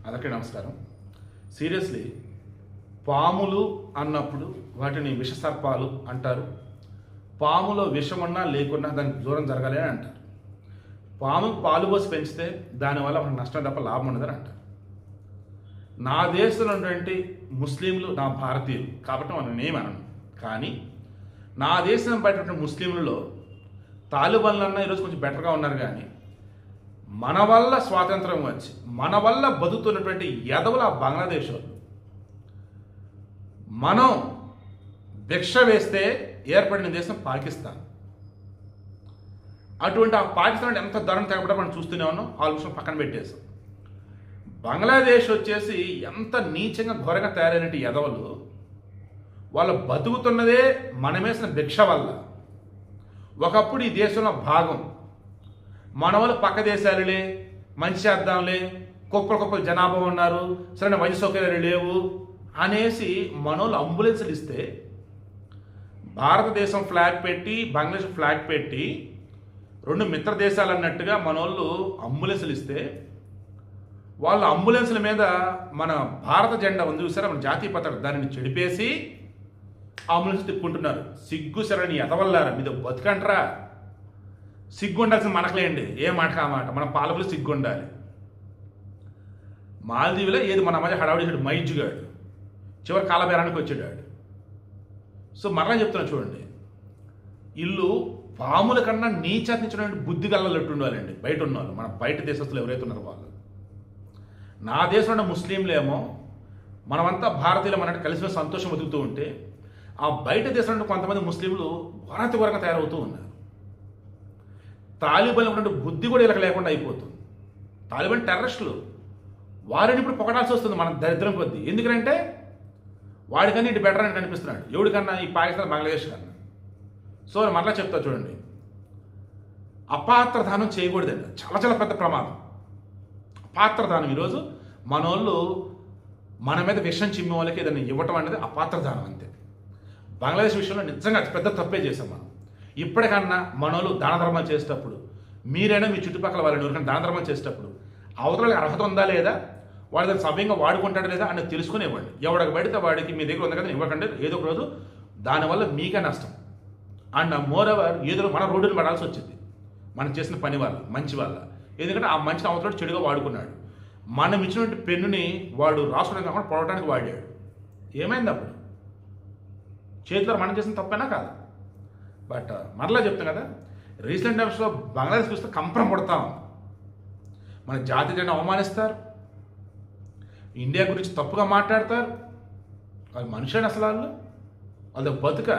అందరికీ నమస్కారం. సీరియస్లీ, పాములు అన్నప్పుడు వాటిని విషసర్పాలు అంటారు. పాములో విషమున్నా లేకున్నా దానికి దూరం జరగాలి అని అంటారు. పాముకు పాలు పోసి పెంచితే దానివల్ల మనకు నష్టం తప్ప లాభం ఉండదని అంటారు. నా దేశంలో ఉన్నటువంటి ముస్లింలు నా భారతీయులు కాబట్టి మనం ఏమనను. కానీ నా దేశం బయట ముస్లింలలో తాలిబాన్లన్నా ఈరోజు కొంచెం బెటర్గా ఉన్నారు. కానీ మన వల్ల స్వాతంత్రం వచ్చి మన వల్ల బతుకుతున్నటువంటి ఎదవుల బంగ్లాదేశ్ వాళ్ళు మనం భిక్ష వేస్తే ఏర్పడిన దేశం పాకిస్తాన్. అటువంటి ఆ పాకిస్తాన్ ఎంత ధరను తగ్గడం మనం చూస్తూనే ఉన్నాం. ఆల్మోస్ట్ పక్కన పెట్టేసాం. బంగ్లాదేశ్ వచ్చేసి ఎంత నీచంగా ఘోరంగా తయారైనట్టు ఎదవలు వాళ్ళు బతుకుతున్నదే మనమేసిన భిక్ష వల్ల. ఒకప్పుడు ఈ దేశంలో భాగం మన వాళ్ళు పక్క దేశాలులే, మంచి చేద్దాంలే, కుప్పలు జనాభా ఉన్నారు, సరైన వైద్య సౌకర్యాలు లేవు అనేసి మనోళ్ళు అంబులెన్సులు ఇస్తే భారతదేశం ఫ్లాగ్ పెట్టి బంగ్లాదేశ్ ఫ్లాగ్ పెట్టి రెండు మిత్ర దేశాలు అన్నట్టుగా మనోళ్ళు అంబులెన్సులు ఇస్తే వాళ్ళ అంబులెన్సుల మీద మన భారత జెండా ఉంది చూసారా, మన జాతీయ పతాక, దానిని చెడిపేసి అంబులెన్స్ తిప్పుకుంటున్నారు. సిగ్గు సరని ఎదవల్లారా, మీద బతుకంటరా. సిగ్గు ఉండాల్సిన మనకులేండి, ఏ మాట ఆ మాట. మన పాలకులు సిగ్గు ఉండాలి. మాల్దీవులో ఏది మన మధ్య హడావుడి మైజుగాడు చివరి కాలబేరానికి వచ్చాడు. సో మరలా చెప్తున్నా చూడండి, ఇల్లు పాముల కన్నా నీచనించినటువంటి బుద్ధి గల్లట్టు ఉండాలండి బయట ఉన్నవాళ్ళు, మన బయట దేశస్తులు ఎవరైతే ఉన్నారో వాళ్ళు. నా దేశంలో ముస్లింలేమో మనమంతా భారతీయులు అన్నట్టు కలిసి సంతోషం బతుకుతూ ఉంటే ఆ బయట దేశంలో కొంతమంది ముస్లింలు ఘోరంగా తయారవుతూ ఉన్నారు. తాలిబాన్ ఉన్నటువంటి బుద్ధి కూడా ఇలా లేకుండా అయిపోతుంది. తాలిబాన్ టెర్రరిస్టులు, వారిని ఇప్పుడు పొగడాల్సి వస్తుంది మన దరిద్రం కొద్దీ. ఎందుకంటే వాడికన్నా ఇటు బెటర్ అని కనిపిస్తున్నాడు, ఎవడికన్నా ఈ పాకిస్తాన్ బంగ్లాదేశ్ కన్నా. సో మరలా చెప్తా చూడండి, అపాత్రదానం చేయకూడదండి, చాలా పెద్ద ప్రమాదం. అపాత్రదానం ఈరోజు మనోళ్ళు మన మీద విషం చిమ్మే వాళ్ళకి ఏదైనా ఇవ్వటం అనేది అపాత్రదానం అంతే. బంగ్లాదేశ్ విషయంలో నిజంగా పెద్ద తప్పే చేసాం మనం. ఇప్పటికన్నా మనోళ్ళు దాన ధర్మాలు చేసేటప్పుడు, మీరైనా మీ చుట్టుపక్కల వాళ్ళని ఎవరికైనా దాన ధర్మాలు చేసేటప్పుడు అవతల అర్హత ఉందా లేదా, వాడు దాన్ని సవ్యంగా వాడుకుంటాడా లేదా అని తెలుసుకుని ఇవ్వండి. ఎవడికి పడితే వాడికి మీ దగ్గర ఉంది కదా ఇవ్వకండి, ఏదో ఒక రోజు దానివల్ల మీకే నష్టం. అండ్ మోర్ ఎవర్ ఏదో మన రోడ్డుని పడాల్సి వచ్చింది మనం చేసిన పని వల్ల, మంచి వల్ల. ఎందుకంటే ఆ మంచిని అవతల చెడుగా వాడుకున్నాడు. మనం ఇచ్చినటువంటి పెన్నుని వాడు రాసుకోవడానికి కాకుండా పొడవడానికి వాడాడు. ఏమైంది అప్పుడు? చేతిలో మనం చేసిన తప్పైనా కాదు. బట్ మరలా చెప్తాం కదా, రీసెంట్ టైమ్స్లో బంగ్లాదేశ్ చూస్తే కంపరం పడతాం. మన జాతి జెండా అవమానిస్తారు, ఇండియా గురించి తప్పుగా మాట్లాడతారు. వాళ్ళు మనుషులని అసలు వాళ్ళు బతుక